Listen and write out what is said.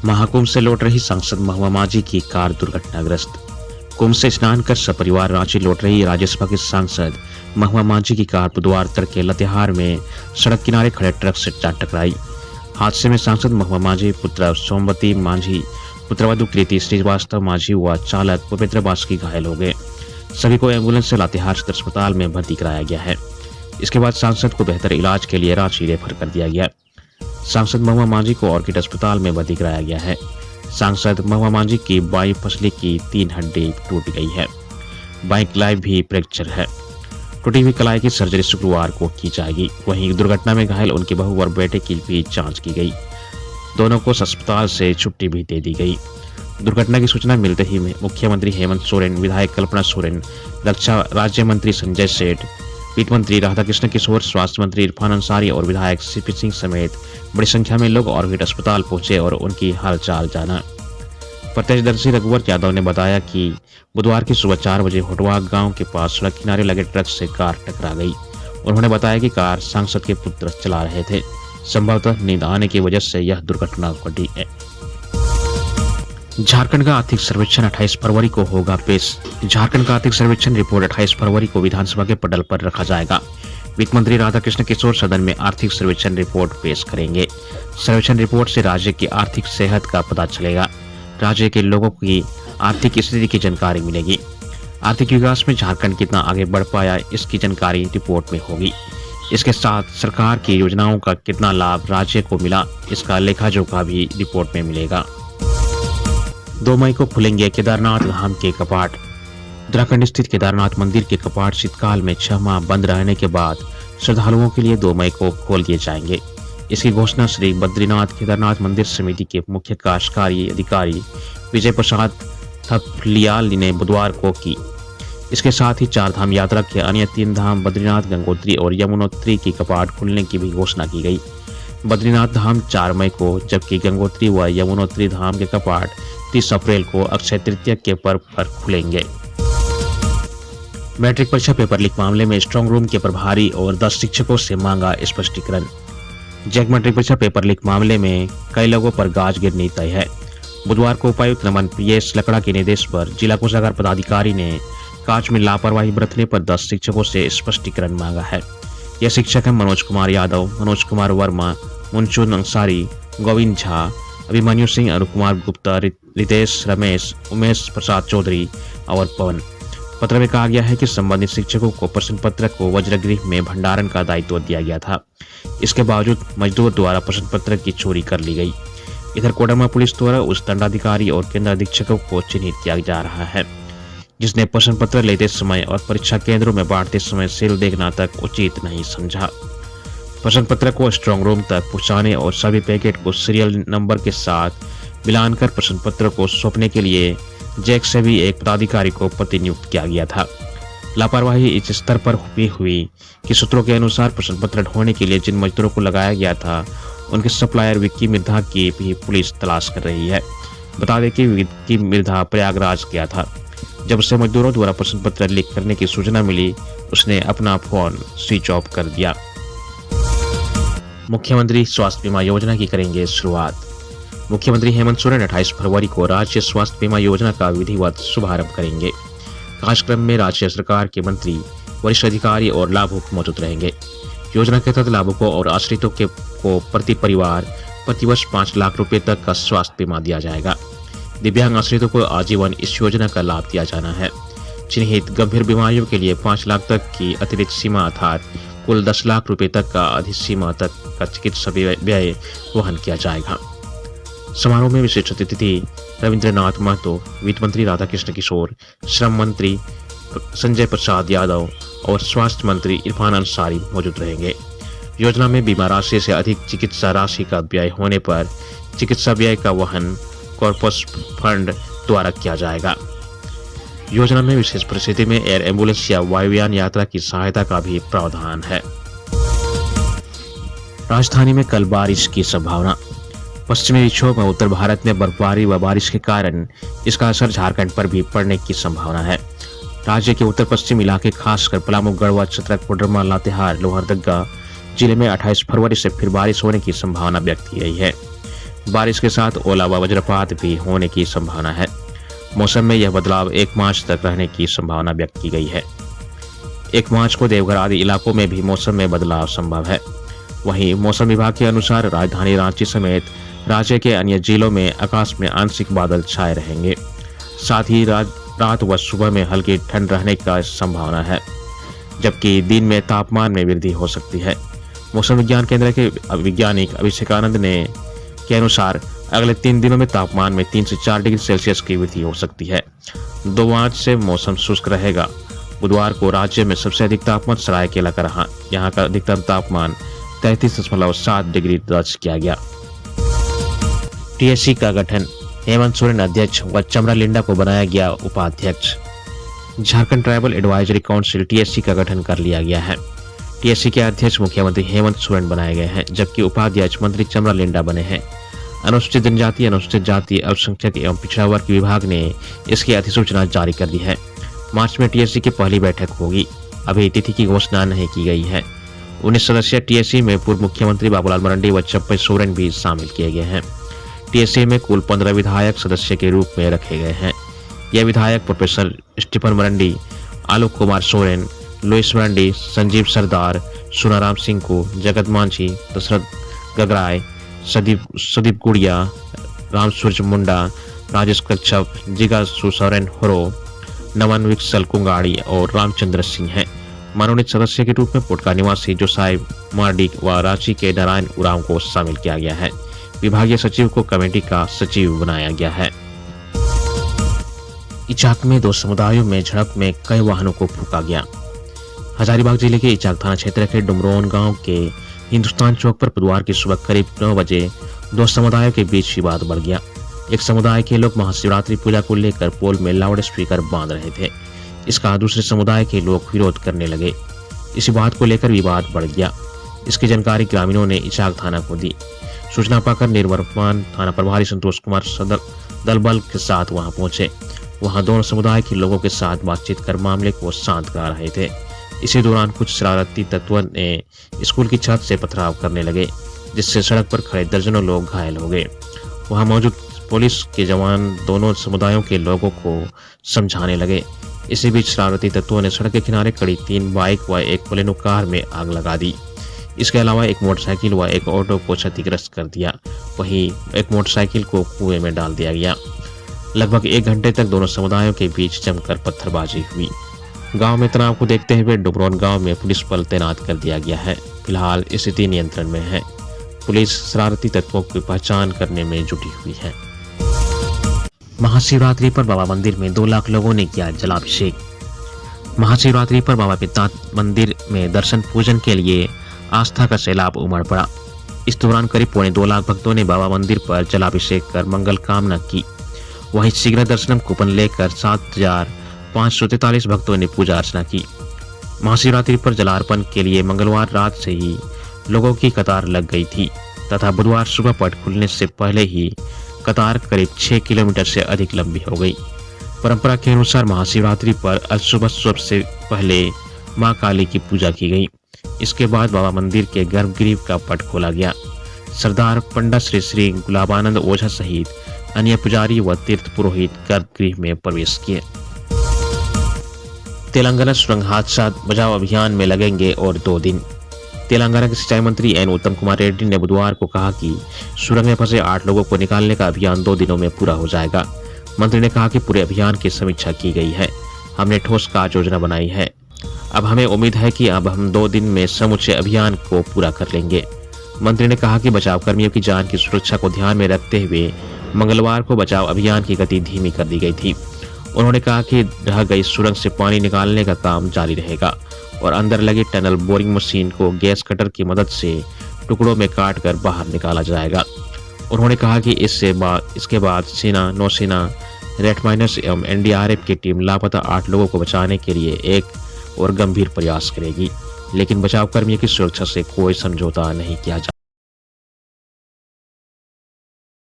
महाकुंभ से लौट रही सांसद महुआ माझी की कार दुर्घटनाग्रस्त। कुंभ से स्नान कर सपरिवार रांची लौट रही राज्यसभा के सांसद महुआ माझी की कार बुधवार तड़के लातेहार में सड़क किनारे खड़े ट्रक से जा टकराई। हादसे में सांसद महुआ माझी, पुत्र सोमवती माझी, पुत्रवधू कृति श्रीवास्तव माझी व चालक पवित्र बास्की घायल हो गए। सभी को एम्बुलेंस से लातेहार सदर अस्पताल में भर्ती कराया गया है। इसके बाद सांसद को बेहतर इलाज के लिए रांची रेफर कर दिया गया। सांसद महुआ माझी को ऑर्किड अस्पताल में भर्ती कराया गया है। सांसद महुआ माझी की बाई फसली की 3 हड्डी टूट गई है। बाई कलाई भी फ्रैक्चर है। टूटी हुई कलाई की सर्जरी शुक्रवार को की जाएगी। वहीं दुर्घटना में घायल उनके बहू और बेटे की भी जांच की गई। दोनों को अस्पताल से छुट्टी भी दे दी गई। दुर्घटना की सूचना मिलते ही मुख्यमंत्री हेमंत सोरेन, विधायक कल्पना सोरेन, रक्षा राज्य मंत्री संजय सेठ, वित्त मंत्री राधाकृष्ण किशोर, स्वास्थ्य मंत्री इरफान अंसारी और विधायक सीपी सिंह समेत बड़ी संख्या में लोग ऑर्किड अस्पताल पहुंचे और उनकी हालचाल जाना। प्रत्यक्षदर्शी रघुवर यादव ने बताया कि बुधवार की सुबह 4 बजे होटवा गांव के पास सड़क किनारे लगे ट्रक से कार टकरा गई। उन्होंने बताया कि कार सांसद के पुत्र चला रहे थे। संभवतः नींद आने की वजह से यह दुर्घटना घटी है। झारखंड का आर्थिक सर्वेक्षण 28 फरवरी को होगा पेश। झारखंड का आर्थिक सर्वेक्षण रिपोर्ट 28 फरवरी को विधानसभा के पटल पर रखा जाएगा। वित्त मंत्री राधाकृष्ण किशोर सदन में आर्थिक सर्वेक्षण रिपोर्ट पेश करेंगे। सर्वेक्षण रिपोर्ट से राज्य की आर्थिक सेहत का पता चलेगा। राज्य के लोगों की आर्थिक स्थिति की जानकारी मिलेगी। आर्थिक विकास में झारखंड कितना आगे बढ़ पाया, इसकी जानकारी रिपोर्ट में होगी। इसके साथ सरकार की योजनाओं का कितना लाभ राज्य को मिला, इसका लेखा जोखा भी रिपोर्ट में मिलेगा। 2 मई को खुलेंगे केदारनाथ धाम के कपाट। उत्तराखंड स्थित केदारनाथ मंदिर के कपाट शीतकाल में 6 माह बंद रहने के बाद श्रद्धालुओं के लिए 2 मई को खोल दिए जाएंगे। इसकी घोषणा श्री बद्रीनाथ केदारनाथ मंदिर समिति के मुख्य कार्यकारी अधिकारी विजय प्रसाद थपलियाल ने बुधवार को की। इसके साथ ही 4 धाम यात्रा के अन्य 3 धाम बद्रीनाथ, गंगोत्री और यमुनोत्री की कपाट खुलने की भी घोषणा की गई। बद्रीनाथ धाम 4 मई को, जबकि गंगोत्री व यमुनोत्री धाम के कपाट 30 अप्रैल को अक्षय तृतीया के पर्व पर खुलेंगे। मैट्रिक परीक्षा पेपर लीक मामले में स्ट्रांग रूम के प्रभारी और 10 शिक्षकों से मांगा स्पष्टीकरण। जैक मैट्रिक परीक्षा पेपर लीक मामले में कई लोगों पर गाज गिरनी तय है। बुधवार को उपायुक्त नमन पीएस लकड़ा के निर्देश पर जिला कोषागार पदाधिकारी ने काज में लापरवाही बरतने पर 10 शिक्षकों से स्पष्टीकरण मांगा है। यह शिक्षक है मनोज कुमार यादव, मनोज कुमार वर्मा, मुंचुन अंसारी, गोविंद झा, अभिमन्यु सिंह, अरुण कुमार गुप्ता, रितेश रमेश, उमेश प्रसाद चौधरी और पवन। पत्र में कहा गया है कि संबंधित शिक्षकों को प्रश्न पत्र को वज्रगृह में भंडारण का दायित्व दिया गया था। इसके बावजूद मजदूर द्वारा प्रश्न पत्र की चोरी कर ली गई। इधर कोडरमा पुलिस द्वारा उस दंडाधिकारी और केंद्र अधीक्षकों को चिन्हित किया जा रहा है जिसने प्रश्न पत्र लेते समय और परीक्षा केंद्रों में बांटते समय सील देखना तक उचित नहीं समझा। प्रश्न पत्र को स्ट्रांग रूम तक पहुंचाने और सभी पैकेट को सीरियल नंबर के साथ मिलान कर प्रश्न पत्र को सौंपने के लिए जैक से भी एक पदाधिकारी को प्रतिनियुक्त किया गया था। लापरवाही इस स्तर पर भी हुई कि सूत्रों के अनुसार प्रश्न पत्र ढोने के लिए जिन मजदूरों को लगाया गया था उनके सप्लायर विक्की मिर्धा की भी पुलिस तलाश कर रही है। बता दें कि विक्की मिर्धा प्रयागराज गया था। जब उसे मजदूरों द्वारा प्रश्न पत्र लीक करने की सूचना मिली, उसने अपना फोन स्विच ऑफ कर दिया। मुख्यमंत्री स्वास्थ्य बीमा योजना की करेंगे शुरुआत। मुख्यमंत्री हेमंत सोरेन 28 फरवरी को राज्य स्वास्थ्य बीमा योजना का विधिवत शुभारंभ करेंगे। कार्यक्रम में राज्य सरकार के मंत्री, वरिष्ठ अधिकारी और लाभुक मौजूद रहेंगे। योजना के तहत लाभुकों और आश्रितों को प्रति परिवार प्रतिवर्ष 5 लाख रुपए तक का स्वास्थ्य बीमा दिया जाएगा। दिव्यांग आश्रितों को आजीवन इस योजना का लाभ दिया जाना है। चिन्हित गंभीर बीमारियों के लिए 5 लाख तक की अतिरिक्त सीमा अर्थात कुल 10 लाख रुपए तक का अधिसीमा तक का चिकित्सा व्यय वहन किया जाएगा। समारोह में विशिष्ट अतिथि रविंद्रनाथ महतो, वित्त मंत्री राधाकृष्ण किशोर, श्रम मंत्री संजय प्रसाद यादव और स्वास्थ्य मंत्री इरफान अंसारी मौजूद रहेंगे। योजना में बीमा राशि से अधिक चिकित्सा राशि का व्यय होने पर चिकित्सा व्यय का वहन कॉर्पस फंड द्वारा किया जाएगा। योजना में विशेष परिस्थिति में एयर एम्बुलेंस या वायुयान यात्रा की सहायता का भी प्रावधान है। राजधानी में कल बारिश की संभावना। पश्चिमी विक्षोभ में उत्तर भारत में बर्फबारी व बारिश के कारण इसका असर झारखंड पर भी पड़ने की संभावना है। राज्य के उत्तर पश्चिम इलाके खासकर पलामू, गढ़वा, चतरा, कोडरमा, लातेहार, लोहरदगा जिले में 28 फरवरी से फिर बारिश होने की संभावना व्यक्त की गई है। बारिश के साथ ओला व वज्रपात भी होने की संभावना है। मौसम में यह बदलाव 1 मार्च तक रहने की संभावना व्यक्त की गई है। 1 मार्च को देवघर आदि इलाकों में भी मौसम में बदलाव संभव है। वहीं मौसम विभाग के अनुसार राजधानी रांची समेत राज्य के अन्य जिलों में आकाश में आंशिक बादल छाए रहेंगे। साथ ही रात व सुबह में हल्की ठंड रहने का संभावना है, जबकि दिन में तापमान में वृद्धि हो सकती है। मौसम विज्ञान केंद्र के वैज्ञानिक अभिषेकानंद ने के अनुसार अगले 3 दिनों में तापमान में 3 से 4 डिग्री सेल्सियस की वृद्धि हो सकती है। 2 मार्च से मौसम शुष्क रहेगा। बुधवार को राज्य में सबसे अधिक तापमान सरायकेला का रहा। यहाँ का अधिकतम तापमान 33.7 डिग्री दर्ज किया गया। टीएससी का गठन, हेमंत सोरेन अध्यक्ष व चमरा लिंडा को बनाया गया उपाध्यक्ष। Jharkhand tribal advisory council TSC का गठन कर लिया गया है। टीएससी के अध्यक्ष मुख्यमंत्री हेमंत सोरेन बनाए गए हैं, जबकि उपाध्यक्ष मंत्री चमरा लिंडा बने हैं। अनुसूचित जनजाति, अनुसूचित जाति, अल्पसंख्यक एवं पिछड़ा वर्ग विभाग ने इसकी अधिसूचना जारी कर दी है। मार्च में टीएससी की पहली बैठक होगी। अभी तिथि की घोषणा नहीं की गई है। 19 सदस्यीय टीएससी में पूर्व मुख्यमंत्री बाबूलाल मरंडी व चप्पई सोरेन भी शामिल किए गए हैं। टीएससी में कुल 15 विधायक सदस्य के रूप में रखे गए हैं। यह विधायक professor Stephen मरंडी, Alok Kumar Soren, Louis मरंडी, Sanjeev Sardar, Sunaram Singh, जगत मांझी, दशरथ गगराय, सदीप गुड़िया, राम सूर्य मुंडा, राजेश कच्छप, जिगा सुसौरेन होरो, नमन विक्सल कुंगाड़ी और रामचंद्र सिंह हैं। मनोनीत सदस्य के रूप में पोटका निवासी जोसाई मार्डी व रांची के नारायण उरांव को शामिल किया गया है। विभागीय सचिव को कमेटी का सचिव बनाया गया है। इचाक में 2 समुदायों में झड़प में कई वाहनों को फूंका गया। हजारीबाग जिले के इचाक थाना क्षेत्र के डुमरोन गांव के हिंदुस्तान चौक पर बुधवार की सुबह करीब 9 बजे 2 समुदायों के बीच विवाद बढ़ गया। एक समुदाय के लोग महाशिवरात्रि पूजा को लेकर पोल में लाउड स्पीकर बांध रहे थे। इसका दूसरे समुदाय के लोग विरोध करने लगे। इस विवाद को लेकर विवाद बढ़ गया। इसकी जानकारी ग्रामीणों ने इचाक थाना को दी। सूचना पाकर निर्वर्तमान थाना प्रभारी संतोष कुमार सदर दल बल के साथ वहां पहुंचे। वहां दोनों समुदाय के लोगों के साथ बातचीत कर मामले को शांत करा रहे थे। इसी दौरान कुछ शरारती तत्वों ने स्कूल की छत से पथराव करने लगे, जिससे सड़क पर खड़े दर्जनों लोग घायल हो गए। वहां मौजूद पुलिस के जवान दोनों समुदायों के लोगों को समझाने लगे। इसी बीच शरारती तत्वों ने सड़क के किनारे खड़ी 3 बाइक व एक बोलेरो कार में आग लगा दी। इसके अलावा एक मोटरसाइकिल व एक ऑटो को क्षतिग्रस्त कर दिया। वहीं एक मोटरसाइकिल को कुएं में डाल दिया गया। लगभग 1 घंटे तक दोनों समुदायों के बीच जमकर पत्थरबाजी हुई। गांव में तनाव को देखते हुए डुमरोन गांव में पुलिस बल तैनात कर दिया गया है। फिलहाल स्थिति नियंत्रण में है। पुलिस शरारती तत्वों की पहचान करने में जुटी हुई है। महाशिवरात्रि पर बाबा मंदिर में 2 लाख लोगों ने किया जलाभिषेक। महाशिवरात्रि पर बाबा बैद्यनाथ मंदिर में दर्शन पूजन के लिए आस्था का सैलाब उमड़ पड़ा। इस दौरान करीब 2.25 लाख भक्तों ने बाबा मंदिर पर जलाभिषेक कर मंगल कामना की। वहीं शीघ्र दर्शनम कूपन लेकर 7,543 भक्तों ने पूजा अर्चना की। महाशिवरात्रि पर जलार्पण के लिए मंगलवार रात से ही लोगों की कतार लग गई थी तथा बुधवार सुबह पट खुलने से पहले ही कतार करीब 6 किलोमीटर से अधिक लंबी हो गई। परंपरा के अनुसार महाशिवरात्रि पर आज सुबह सबसे पहले मां काली की पूजा की गई। इसके बाद बाबा मंदिर के गर्भगृह का पट खोला गया। सरदार पंडित श्री श्री गुलाबानंद ओझा सहित अन्य पुजारी व तीर्थ पुरोहित गर्भगृह में प्रवेश किए। तेलंगाना सुरंग हादसा बचाव अभियान में लगेंगे और 2 दिन। तेलंगाना के सिंचाई मंत्री एन उत्तम कुमार रेड्डी ने बुधवार को कहा कि सुरंग में फंसे 8 लोगों को निकालने का अभियान 2 दिनों में पूरा हो जाएगा। मंत्री ने कहा कि पूरे अभियान की समीक्षा की गई है। हमने ठोस कार्य योजना बनाई है। अब हमें उम्मीद है कि अब हम 2 दिन में समूचे अभियान को पूरा कर लेंगे। मंत्री ने कहा कि बचाव कर्मियों की जान की सुरक्षा को ध्यान में रखते हुए मंगलवार को बचाव अभियान की गति धीमी कर दी गई थी। उन्होंने कहा कि ढह गई सुरंग से पानी निकालने का काम जारी रहेगा और अंदर लगी टनल बोरिंग मशीन को गैस कटर की मदद से टुकड़ों में काट कर बाहर निकाला जाएगा। उन्होंने कहा कि इसके बाद सेना, नौसेना, रेड माइनस एवं एनडीआरएफ की टीम लापता 8 लोगों को बचाने के लिए एक और गंभीर प्रयास करेगी, लेकिन बचाव कर्मियों की सुरक्षा से कोई समझौता नहीं किया जा